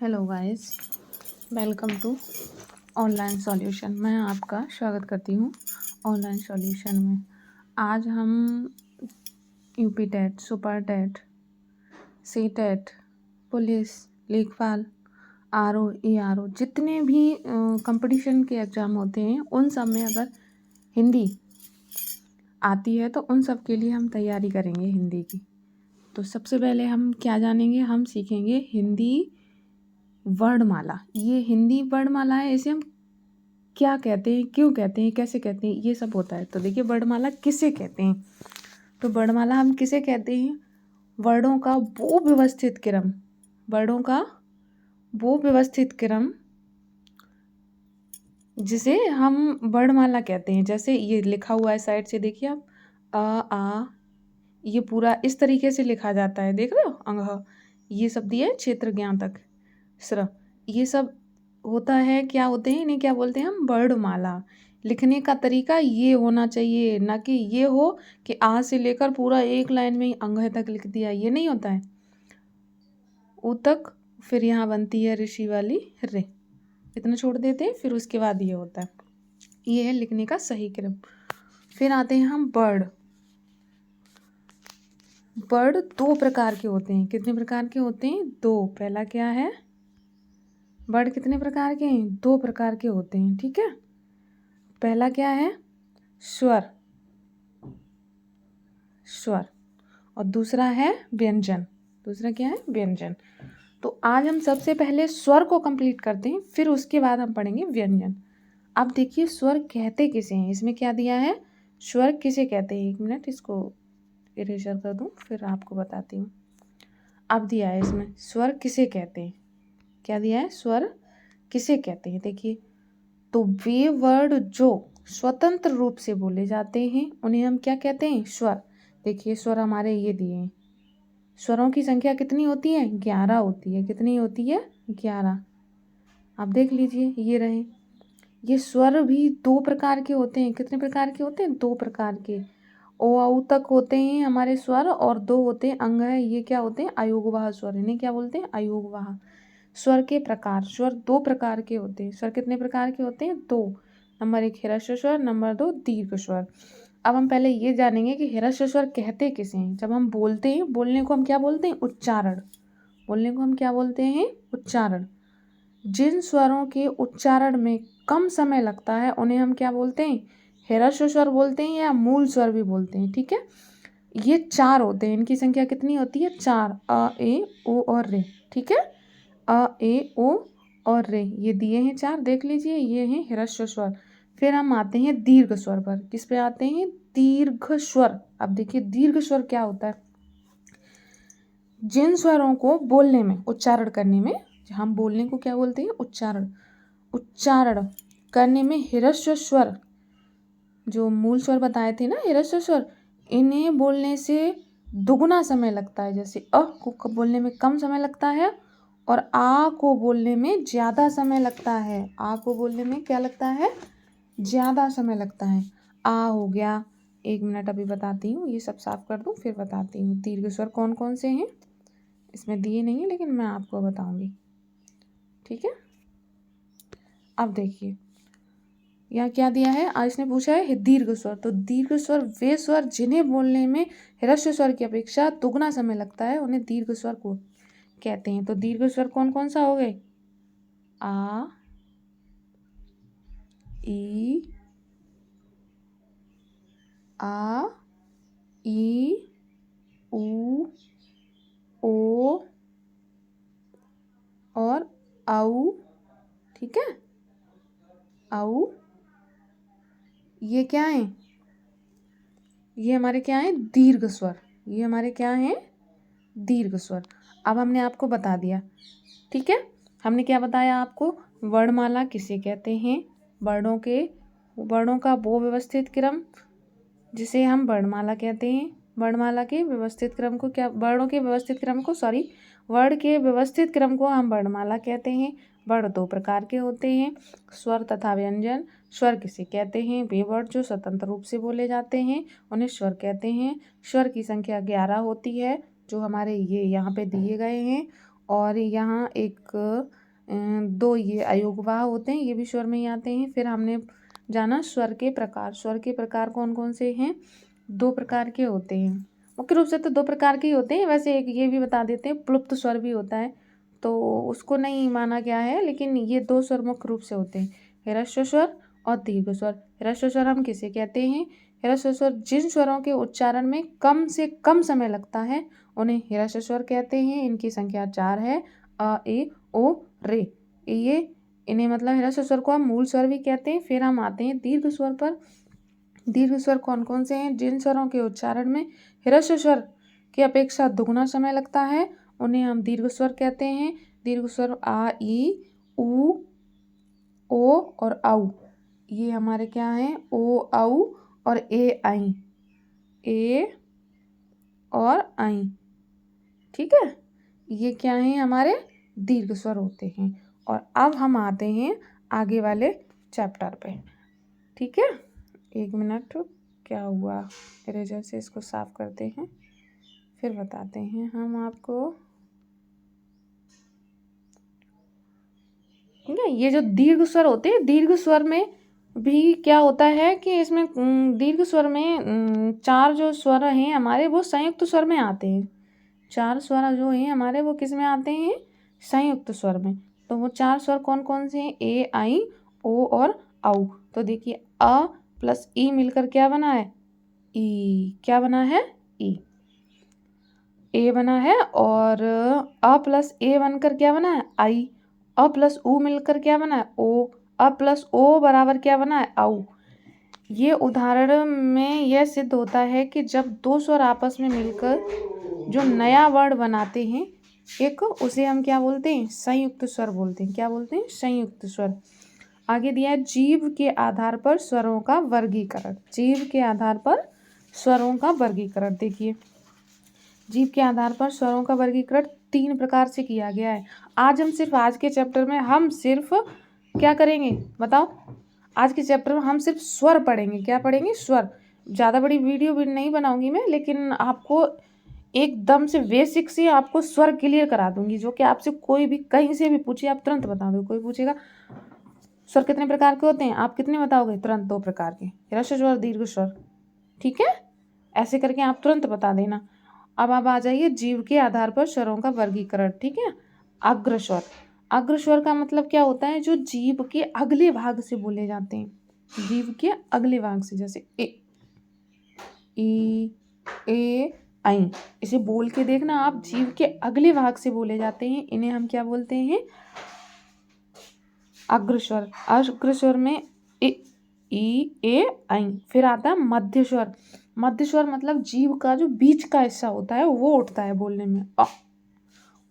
Hello guys, welcome to online solution. मैं आपका स्वागत करती हूँ ऑनलाइन सॉल्यूशन में। आज हम UP TET, super TET, C TET, police, लेखपाल, आरओ, ईआरओ जितने भी कंपटीशन के एग्ज़ाम होते हैं उन सब में अगर हिंदी आती है तो उन सब के लिए हम तैयारी करेंगे हिंदी की। तो सबसे पहले हम क्या जानेंगे, हम सीखेंगे हिंदी वर्णमाला। ये हिंदी वर्णमाला है, इसे हम क्या कहते हैं, क्यों कहते हैं, कैसे कहते हैं, ये सब होता है। तो देखिए वर्णमाला किसे कहते हैं। तो वर्णमाला हम किसे कहते हैं, वर्णों का वो व्यवस्थित क्रम, वर्णों का वो व्यवस्थित क्रम जिसे हम वर्णमाला कहते हैं। जैसे ये लिखा हुआ है साइड से, देखिए आप, आ, ये पूरा इस तरीके से लिखा जाता है, देख रहे हो, अंग, ये सब दिए क्षेत्र ज्ञान तक, स्र, ये सब होता है। क्या होते हैं, इन्हें क्या बोलते हैं हम, वर्णमाला। लिखने का तरीका ये होना चाहिए, ना कि ये हो कि आ से लेकर पूरा एक लाइन में ही अंग तक लिख दिया, ये नहीं होता है। ऊ तक, फिर यहाँ बनती है ऋषि वाली रे, इतना छोड़ देते हैं, फिर उसके बाद ये होता है। ये है लिखने का सही क्रम। फिर आते हैं हम वर्ड। वर्ड दो प्रकार के होते हैं। कितने प्रकार के होते हैं, दो। पहला क्या है, वर्ड कितने प्रकार के हैं, दो प्रकार के होते हैं, ठीक है। पहला क्या है, स्वर, स्वर, और दूसरा है व्यंजन। दूसरा क्या है, व्यंजन। तो आज हम सबसे पहले स्वर को कंप्लीट करते हैं, फिर उसके बाद हम पढ़ेंगे व्यंजन। अब देखिए स्वर कहते किसे हैं, इसमें क्या दिया है, स्वर किसे कहते हैं। एक मिनट, इसको इरेजर कर दूं, फिर आपको बताती हूँ। अब दिया है इसमें स्वर किसे कहते हैं, क्या दिया है, स्वर किसे कहते हैं। देखिए, तो वे वर्ड जो स्वतंत्र रूप से बोले जाते हैं उन्हें हम क्या कहते हैं, स्वर। देखिए स्वर हमारे ये दिए हैं, स्वरों की संख्या कितनी होती है, 11 होती है। कितनी होती है, 11। आप देख लीजिए, ये रहे। ये स्वर भी दो प्रकार के होते हैं। कितने प्रकार के होते हैं, दो प्रकार के। ओ औ तक होते हैं हमारे स्वर, और दो होते हैं अंग है, ये क्या होते हैं, अयोगवाह स्वर। इन्हें क्या बोलते हैं, अयोगवाह। स्वर के प्रकार, स्वर दो प्रकार के होते हैं। स्वर कितने प्रकार के होते हैं, दो। नंबर एक ह्रस्व स्वर, नंबर दो दीर्घ स्वर। अब हम पहले ये जानेंगे कि ह्रस्व स्वर कहते किसे हैं। जब हम बोलते हैं, बोलने को हम क्या बोलते हैं, उच्चारण। बोलने को हम क्या बोलते हैं, उच्चारण। जिन स्वरों के उच्चारण में कम समय लगता है उन्हें हम क्या बोलते हैं, ह्रस्व स्वर बोलते हैं, या मूल स्वर भी बोलते हैं, ठीक है। ये चार होते हैं, इनकी संख्या कितनी होती है, चार। अ, ए, ओ और रे, ठीक है। अ, ए, ओ और रे, ये दिए हैं चार, देख लीजिए, ये हैं ह्रस्व स्वर। फिर हम आते हैं दीर्घ स्वर पर। किस पे आते हैं, दीर्घ स्वर। अब देखिए दीर्घ स्वर क्या होता है, जिन स्वरों को बोलने में, उच्चारण करने में, हम बोलने को क्या बोलते हैं, उच्चारण, उच्चारण करने में ह्रस्व स्वर, जो मूल स्वर बताए थे ना, ह्रस्व स्वर, इन्हें बोलने से दुगुना समय लगता है। जैसे अ को बोलने में कम समय लगता है, और आ को बोलने में ज़्यादा समय लगता है। आ को बोलने में क्या लगता है, ज़्यादा समय लगता है। आ हो गया, एक मिनट अभी बताती हूँ, ये सब साफ कर दूँ फिर बताती हूँ। दीर्घ स्वर कौन कौन से हैं, इसमें दिए नहीं है लेकिन मैं आपको बताऊँगी, ठीक है। अब देखिए यहाँ क्या दिया है, आज इसने पूछा है दीर्घ स्वर। तो दीर्घ स्वर वे स्वर जिन्हें बोलने में ह्रस्व स्वर की अपेक्षा दुगना समय लगता है, उन्हें दीर्घ स्वर को कहते हैं। तो दीर्घ स्वर कौन कौन सा हो गए, आ, ई, आ, ई, ऊ, ओ और औ, ठीक है। औ, ये क्या है, ये हमारे क्या है, दीर्घ स्वर। ये हमारे क्या है, दीर्घ स्वर। अब हमने आपको बता दिया, ठीक है। हमने क्या बताया आपको, वर्णमाला किसे कहते हैं, वर्णों का वो व्यवस्थित क्रम जिसे हम वर्णमाला कहते हैं। वर्णमाला के व्यवस्थित क्रम को क्या, वर्णों के व्यवस्थित क्रम को, सॉरी, वर्ण के व्यवस्थित क्रम को हम वर्णमाला कहते हैं। वर्ण दो प्रकार के होते हैं, स्वर तथा व्यंजन। स्वर किसे कहते हैं, वे वर्ड जो स्वतंत्र रूप से बोले जाते हैं उन्हें स्वर कहते हैं। स्वर की संख्या 11 होती है, जो हमारे ये यहाँ पे दिए गए हैं। और यहाँ एक दो ये अयोगवाह होते हैं, ये भी स्वर में ही आते हैं। फिर हमने जाना स्वर के प्रकार। स्वर के प्रकार कौन कौन से हैं? 2 प्रकार के होते हैं, मुख्य रूप से तो 2 प्रकार के ही होते हैं। वैसे एक ये भी बता देते हैं, प्लुप्त स्वर भी होता है, तो उसको नहीं माना गया है, लेकिन ये 2 स्वर मुख्य रूप से होते हैं, ह्रस्व स्वर और दीर्घ स्वर। ह्रस्व स्वर हम किसे कहते हैं? ह्रस्व स्वर जिन स्वरों के उच्चारण में कम से कम समय लगता है उन्हें ह्रस्व स्वर कहते हैं। इनकी संख्या 4 है, अ, ए, ओ, रे। ये इन्हें मतलब ह्रस्व स्वर को हम मूल स्वर भी कहते हैं। फिर हम आते हैं दीर्घ स्वर पर। दीर्घ स्वर कौन कौन से हैं? जिन स्वरों के उच्चारण में ह्रस्व स्वर की अपेक्षा दुगुना समय लगता है उन्हें हम दीर्घ स्वर कहते हैं। दीर्घ स्वर आ, ई, उ, ओ और औ। ये हमारे क्या हैं? ओ, औ और ए, आई। ए और आई, ठीक है, ये क्या है? हमारे दीर्घ स्वर होते हैं। और अब हम आते हैं आगे वाले चैप्टर पे, ठीक है। 1 मिनट, क्या हुआ? इरेजर से इसको साफ करते हैं, फिर बताते हैं हम आपको। ठीक है, ये जो दीर्घ स्वर होते हैं, दीर्घ स्वर में भी क्या होता है कि इसमें दीर्घ स्वर में 4 जो स्वर हैं हमारे वो संयुक्त स्वर में आते हैं। 4 स्वर जो हैं हमारे वो किस में आते हैं? संयुक्त स्वर में। तो वो 4 स्वर कौन कौन से हैं? ए, आई, ओ और औ। तो देखिए अ प्लस ई मिलकर क्या बना है? ई। क्या बना है? ई। ए बना है। और अ प्लस ए बनकर क्या बना है? आई। अ प्लस उ मिलकर क्या बना है? ओ। अ प्लस ओ बराबर क्या बना है? औ। ये उदाहरण में यह सिद्ध होता है कि जब 2 स्वर आपस में मिलकर जो नया वर्ड बनाते हैं एक, उसे हम क्या बोलते हैं? संयुक्त स्वर बोलते हैं। क्या बोलते हैं? संयुक्त स्वर। आगे दिया है जीभ के आधार पर स्वरों का वर्गीकरण। जीभ के आधार पर स्वरों का वर्गीकरण। देखिए जीभ के आधार पर स्वरों का वर्गीकरण 3 प्रकार से किया गया है। आज के चैप्टर में हम सिर्फ क्या करेंगे बताओ? आज के चैप्टर में हम सिर्फ स्वर पढ़ेंगे। क्या पढ़ेंगे? स्वर। ज़्यादा बड़ी वीडियो भी नहीं बनाऊंगी मैं, लेकिन आपको एकदम से बेसिक से आपको स्वर क्लियर करा दूंगी, जो कि आपसे कोई भी कहीं से भी पूछे आप तुरंत बता दो। कोई पूछेगा स्वर कितने प्रकार के होते हैं, आप कितने बताओगे? तुरंत 2 प्रकार के, ह्रस्व स्वर, दीर्घ स्वर। ठीक है, ऐसे करके आप तुरंत बता देना। अब आप आ जाइए जीव के आधार पर स्वरों का वर्गीकरण। ठीक है, अग्र स्वर। अग्र स्वर का मतलब क्या होता है? जो जीव के अगले भाग से बोले जाते हैं। जीव के अगले भाग से, जैसे ए, ई, ए, आई। इसे बोल के देखना आप, जीव के अगले भाग से बोले जाते हैं, इन्हें हम क्या बोलते हैं? अग्र स्वर। अग्र स्वर में ए, ई, ए, आई। फिर आता है मध्य स्वर। मध्य स्वर मतलब जीव का जो बीच का हिस्सा होता है वो उठता है बोलने में,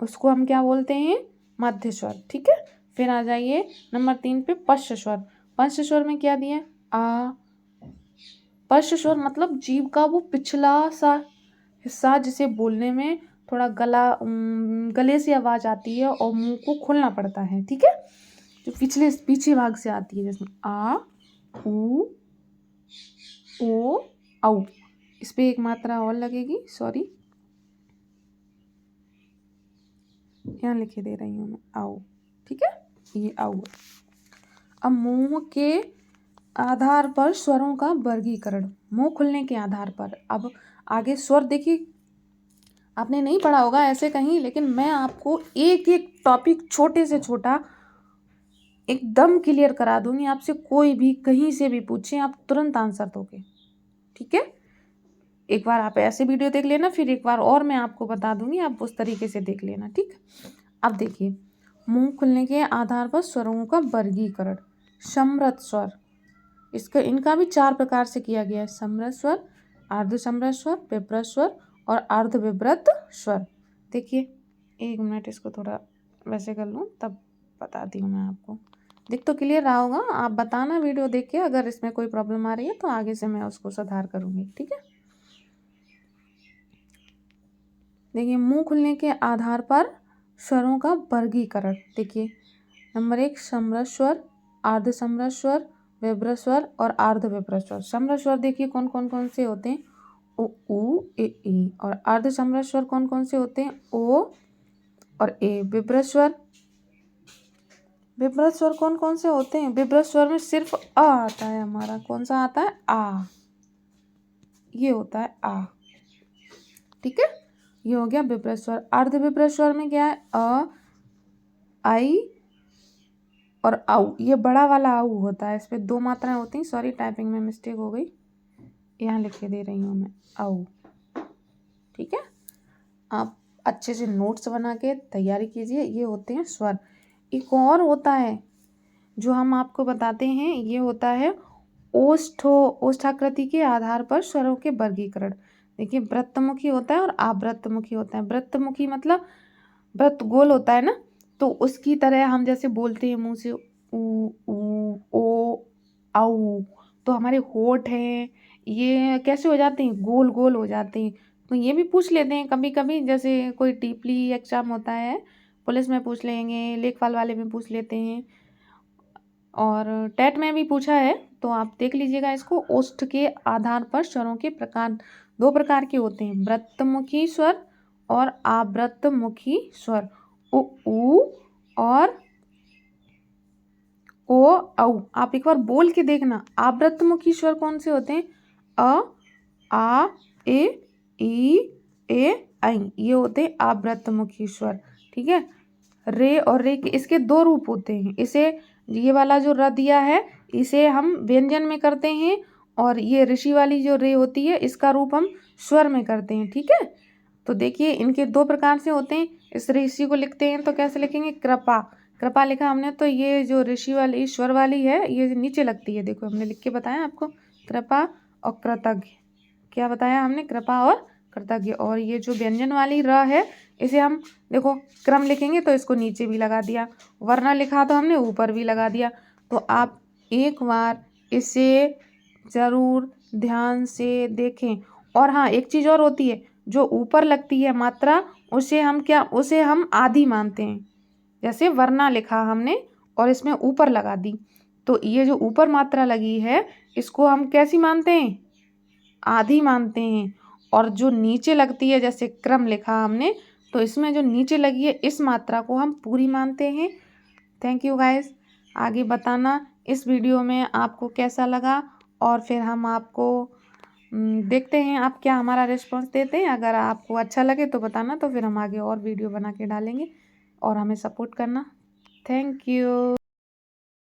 उसको हम क्या बोलते हैं? मध्य स्वर। ठीक है, फिर आ जाइए नंबर 3 पे पश्च स्वर। पश्च स्वर में क्या दिया? आ। पश्च स्वर मतलब जीव का वो पिछला सा हिस्सा जिसे बोलने में थोड़ा गले से आवाज आती है और मुंह को खोलना पड़ता है। ठीक है, जो पीछे भाग से आती है, जैसे आ, उ, ओ, औ। इस पे एक मात्रा और लगेगी, सॉरी, यहाँ लिखे दे रही हूँ मैं, आओ। ठीक है, ये आओ। अब मुंह के आधार पर स्वरों का वर्गीकरण, मुंह खुलने के आधार पर। अब आगे स्वर देखिए, आपने नहीं पढ़ा होगा ऐसे कहीं, लेकिन मैं आपको एक एक टॉपिक छोटे से छोटा एकदम क्लियर करा दूंगी। आपसे कोई भी कहीं से भी पूछे आप तुरंत आंसर दोगे। ठीक है, एक बार आप ऐसे वीडियो देख लेना, फिर एक बार और मैं आपको बता दूंगी, आप उस तरीके से देख लेना। ठीक, अब देखिए मुंह खुलने के आधार पर स्वरों का वर्गीकरण। समृत स्वर, इनका भी 4 प्रकार से किया गया है। समृत स्वर, अर्ध समृत स्वर, विव्रत स्वर और अर्ध विव्रत स्वर। देखिए 1 मिनट, इसको थोड़ा वैसे कर लूँ तब बताती हूँ मैं आपको। दिख तो क्लियर रहा होगा, आप बताना वीडियो देख के, अगर इसमें कोई प्रॉब्लम आ रही है तो आगे से मैं उसको सुधार करूँगी। ठीक है, देखिए मुंह खुलने के आधार पर स्वरों का वर्गीकरण। देखिए नंबर 1 समृत स्वर, अर्ध समृत स्वर, विव्रत स्वर और अर्ध विव्रत स्वर। समृत स्वर देखिए कौन कौन कौन से होते हैं? ओ, उ, ए, ई। और अर्ध समृत स्वर कौन कौन से होते हैं? ओ, और ए विब्रत स्वर। विब्रत स्वर कौन कौन से होते हैं? विब्रत स्वर में सिर्फ आ आता है हमारा। कौन सा आता है? आ। ये होता है आ। ठीक है, ये हो गया विब्रत स्वर। अर्ध विब्रत स्वर में क्या है? अ, आई और आउ। ये बड़ा वाला आउ होता है, इस पे 2 मात्राएं होती हैं। सॉरी, टाइपिंग में मिस्टेक हो गई, यहाँ लिख के दे रही हूँ मैं, आउ। ठीक है, आप अच्छे से नोट्स बना के तैयारी कीजिए। ये होते हैं स्वर। एक और होता है जो हम आपको बताते हैं, ये होता है ओष्ठाकृति के आधार पर स्वरों के वर्गीकरण। देखिए, वृत्तमुखी होता है और आवृत्तमुखी होता है। वृत्तमुखी मतलब वृत्त गोल होता है ना, तो उसकी तरह हम जैसे बोलते हैं मुंह से ऊ ऊ ओ आऊ, तो हमारे होठ हैं ये कैसे हो जाते हैं? गोल गोल हो जाते हैं। तो ये भी पूछ लेते हैं कभी कभी, जैसे कोई टीपली एग्जाम होता है, पुलिस में पूछ लेंगे, लेखपाल वाले में पूछ लेते हैं, और टेट में भी पूछा है। तो आप देख लीजिएगा इसको। ओष्ठ के आधार पर स्वरों के प्रकार 2 प्रकार के होते हैं, वृत्तमुखी स्वर और आवृत्तमुखी स्वर। उ ऊ और ओ औ। आप एक बार बोल के देखना, आवृत्तमुखी स्वर कौन से होते हैं? अ, आ, ए, ई, ए, ऐ। ये होते हैं आवृत्तमुखी स्वर। ठीक है, रे और रे के इसके 2 रूप होते हैं। इसे, ये वाला जो र दिया है, इसे हम व्यंजन में करते हैं, और ये ऋषि वाली जो रे होती है, इसका रूप हम स्वर में करते हैं। ठीक है, तो देखिए इनके 2 प्रकार से होते हैं। इस ऋषि को लिखते हैं तो कैसे लिखेंगे? कृपा। कृपा लिखा हमने, तो ये जो ऋषि वाली स्वर वाली है, ये नीचे लगती है। देखो, हमने लिख के बताया आपको, कृपा और कृतज्ञ। क्या बताया हमने? कृपा और कृतज्ञ। और ये जो व्यंजन वाली र है, इसे हम देखो क्रम लिखेंगे तो इसको नीचे भी लगा दिया, वरना लिखा तो हमने ऊपर भी लगा दिया। तो आप एक बार इसे ज़रूर ध्यान से देखें। और हाँ, एक चीज़ और होती है, जो ऊपर लगती है मात्रा, उसे हम आधी मानते हैं। जैसे वरना लिखा हमने और इसमें ऊपर लगा दी, तो ये जो ऊपर मात्रा लगी है, इसको हम कैसी मानते हैं? आधी मानते हैं। और जो नीचे लगती है, जैसे क्रम लिखा हमने, तो इसमें जो नीचे लगी है, इस मात्रा को हम पूरी मानते हैं। Thank you guys. आगे बताना इस वीडियो में आपको कैसा लगा, और फिर हम आपको देखते हैं आप क्या हमारा रिस्पॉन्स देते हैं। अगर आपको अच्छा लगे तो बताना, तो फिर हम आगे और वीडियो बना के डालेंगे, और हमें सपोर्ट करना। Thank you.